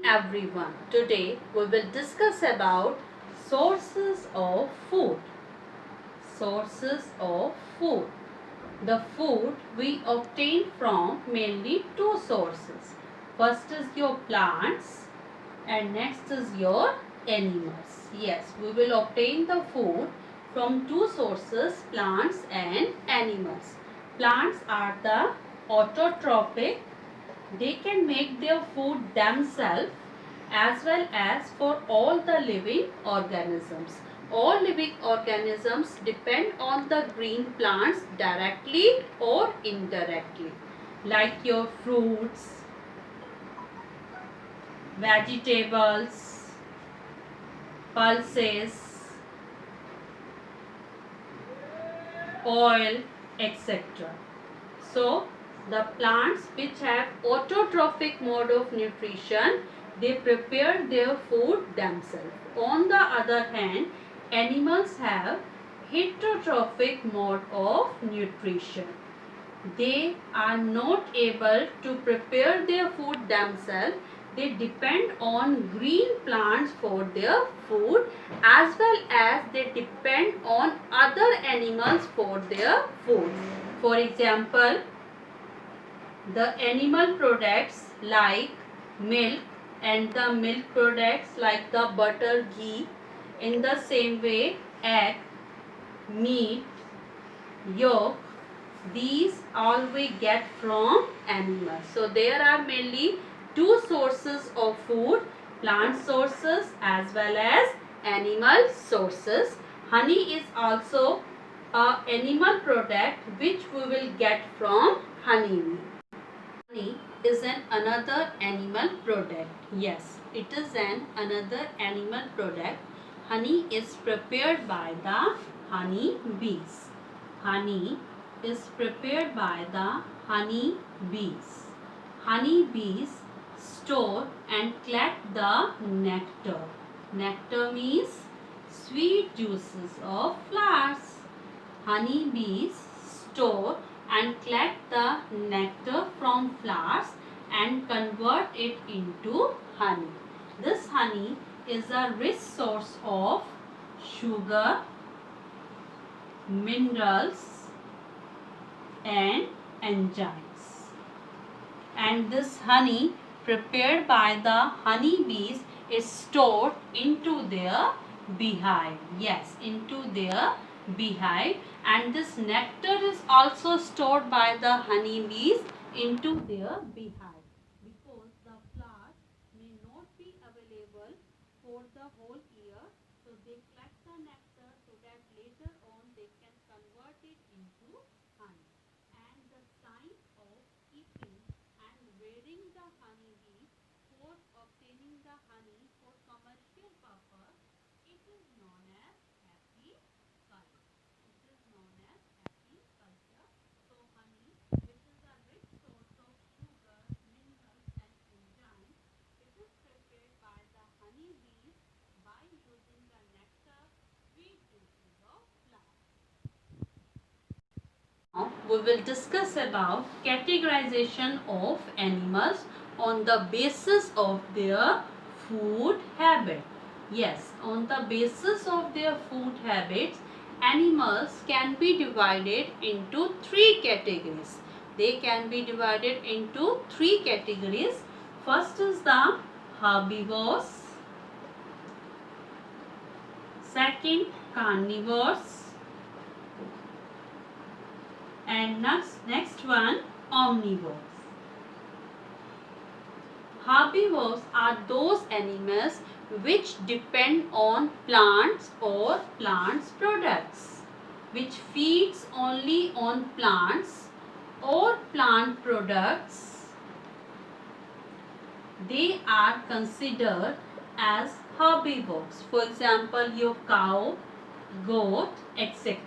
everyone. Today we will discuss about sources of food. Sources of food. The food we obtain from mainly two sources. First is your plants and next is your animals. Yes, we will obtain the food from two sources, plants and animals. Plants are the autotrophic. They can make their food themselves as well as for all the living organisms. All living organisms depend on the green plants directly or indirectly, like your fruits, vegetables, pulses, oil, etc. So, the plants which have autotrophic mode of nutrition, they prepare their food themselves. On the other hand, animals have heterotrophic mode of nutrition. They are not able to prepare their food themselves. They depend on green plants for their food as well as they depend on other animals for their food. For example, the animal products like milk and the milk products like the butter, ghee. In the same way, egg, meat, yolk, these all we get from animals. So there are mainly two sources of food, plant sources as well as animal sources. Honey is also a animal product which we will get from honeybee. Honey is another animal product. Yes, it is another animal product. Honey is prepared by the honey bees. Honey is prepared by the honey bees. Honey bees store and collect the nectar. Nectar means sweet juices of flowers. Honey bees store and collect the nectar from flowers and convert it into honey. This honey is a rich source of sugar, minerals and enzymes. And this honey prepared by the honey bees is stored into their beehive. Yes, into their beehive, and this nectar is also stored by the honey bees into their beehive because the flowers may not be available for the whole year, so they collect the nectar so that later on they can convert it into honey. And the science of keeping and rearing the honey bee for obtaining the honey for commercial purpose, it is known as apiculture. It is known as apiculture. So honey, which is a rich source of sugar, minerals and enzymes, it is prepared by the honey bees by using the nectar, sweet juices of flowers. Now we will discuss about categorization of animals on the basis of their food habit. Yes, on the basis of their food habits, animals can be divided into three categories. They can be divided into three categories. First is the herbivores, second carnivores, and next one omnivores. Herbivores are those animals which depend on plants or plants products, which feeds only on plants or plant products. They are considered as herbivores. For example, your cow, goat, etc.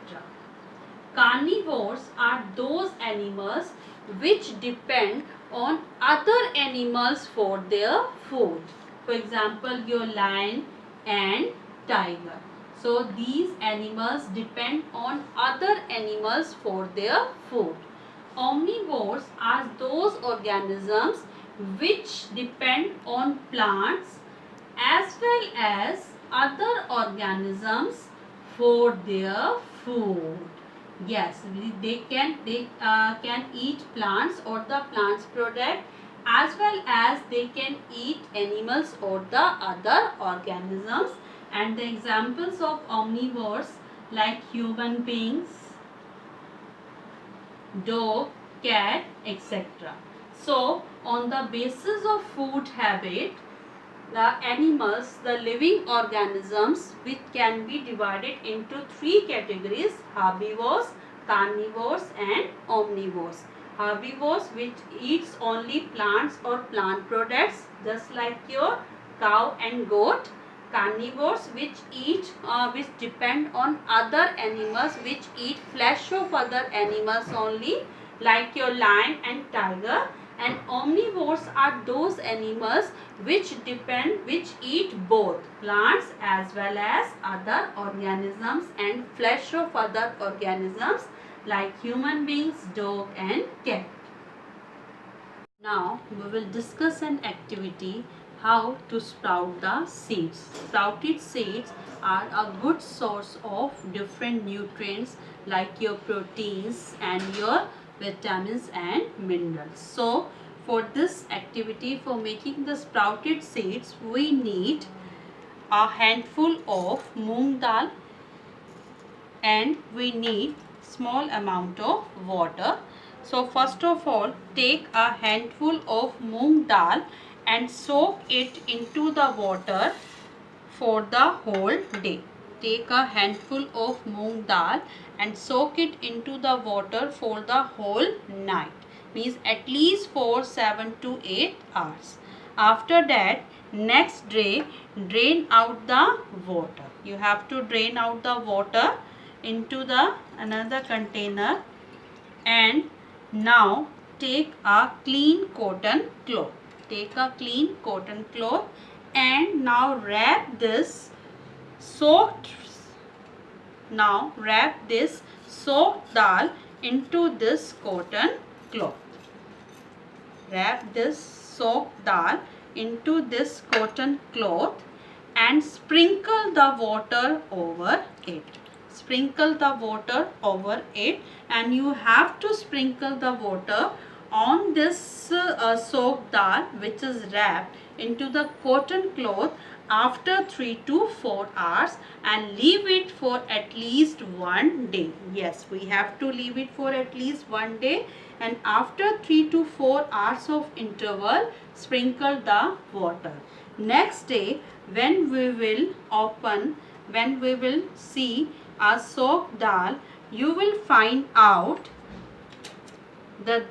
Carnivores are those animals which depend on other animals for their food. For example, your lion and tiger. So these animals depend on other animals for their food. Omnivores are those organisms which depend on plants as well as other organisms for their food. Yes, they can eat plants or the plants product, as well as they can eat animals or the other organisms. And the examples of omnivores like human beings, dog, cat, etc. So, on the basis of food habit, the animals, the living organisms, which can be divided into three categories: herbivores, carnivores and omnivores. Herbivores, which eats only plants or plant products, just like your cow and goat. Carnivores, which depend on other animals, which eat flesh of other animals only, like your lion and tiger. And omnivores are those animals which eat both plants as well as other organisms and flesh of other organisms, like human beings, dog and cat. Now we will discuss an activity, how to sprout the seeds. Sprouted seeds are a good source of different nutrients like your proteins and your vitamins and minerals. So for this activity, for making the sprouted seeds, we need a handful of moong dal and we need small amount of water. So first of all, take a handful of moong dal and soak it into the water for the whole day. Take a handful of moong dal and soak it into the water for the whole night. Means at least for 7 to 8 hours. After that, next day, drain out the water. You have to drain out the water into the another container, and now take a clean cotton cloth. Take a clean cotton cloth and now wrap this soaked dal into this cotton cloth. Wrap this soaked dal into this cotton cloth and sprinkle the water over it. Sprinkle the water over it, and you have to sprinkle the water on this soaked dal which is wrapped into the cotton cloth after 3 to 4 hours, and leave it for at least 1 day. Yes, we have to leave it for at least 1 day, and after 3 to 4 hours of interval, sprinkle the water. Next day, when we will see a soaked dal, you will find out that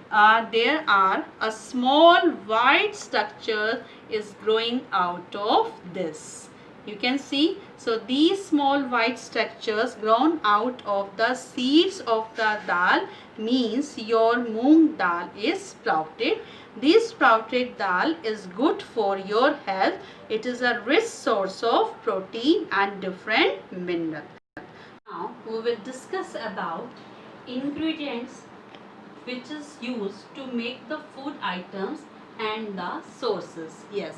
there are a small white structure is growing out of this. You can see, so these small white structures grown out of the seeds of the dal means your moong dal is sprouted. This sprouted dal is good for your health. It is a rich source of protein and different minerals. Now we will discuss about ingredients which is used to make the food items and the sources. Yes,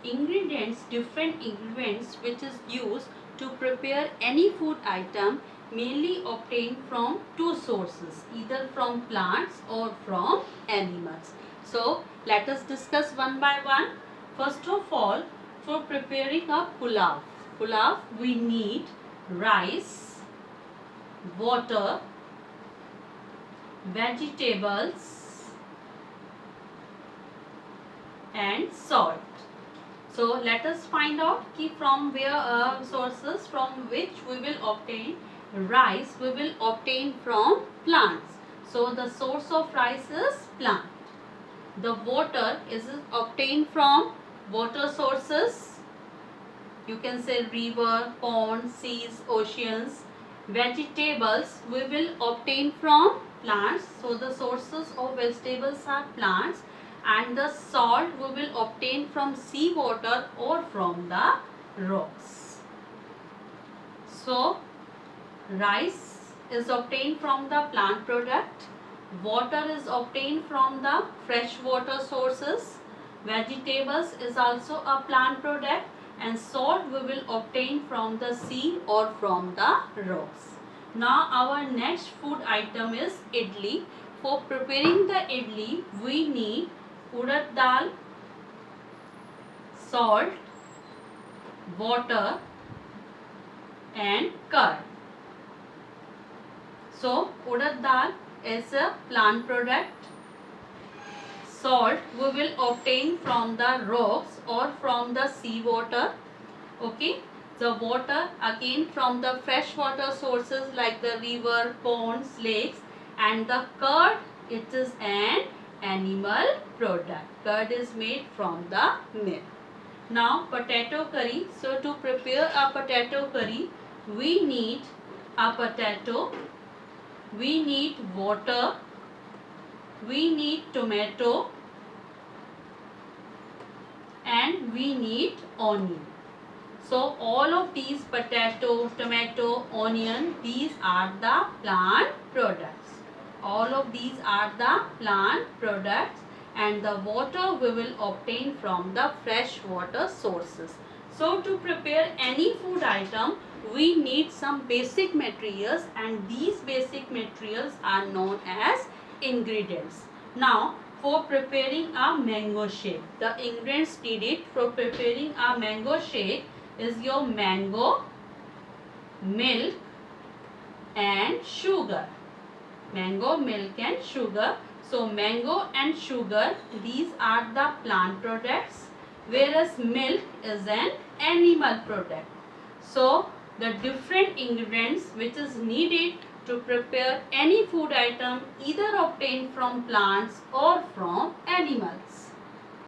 different ingredients which is used to prepare any food item, mainly obtained from two sources, either from plants or from animals. So let us discuss one by one. First of all, for preparing a pulao we need rice, water, vegetables and salt. So let us find out from where sources from which we will obtain rice. We will obtain from plants. So the source of rice is plant. The water is obtained from water sources. You can say river, pond, seas, oceans. Vegetables we will obtain from plants. So the sources of vegetables are plants. And the salt we will obtain from sea water or from the rocks. So rice is obtained from the plant product. Water is obtained from the fresh water sources. Vegetables is also a plant product, and salt we will obtain from the sea or from the rocks. Now our next food item is idli. For preparing the idli, we need urad dal, salt, water and curd. So urad dal is a plant product. Salt we will obtain from the rocks or from the sea water. Okay, the water again from the freshwater sources like the river, ponds, lakes, and the curd, it is an animal product. Curd is made from the milk. Now potato curry. So to prepare a potato curry, we need a potato, we need water, we need tomato and we need onion. So all of these potato, tomato, onion, these are the plant products. All of these are the plant products, and the water we will obtain from the fresh water sources. So to prepare any food item, we need some basic materials, and these basic materials are known as ingredients. Now for preparing a mango shake, the ingredients needed for preparing a mango shake is your mango, milk and sugar. Mango, milk and sugar. So mango and sugar, these are the plant products, whereas milk is an animal product. So the different ingredients which is needed to prepare any food item either obtained from plants or from animals.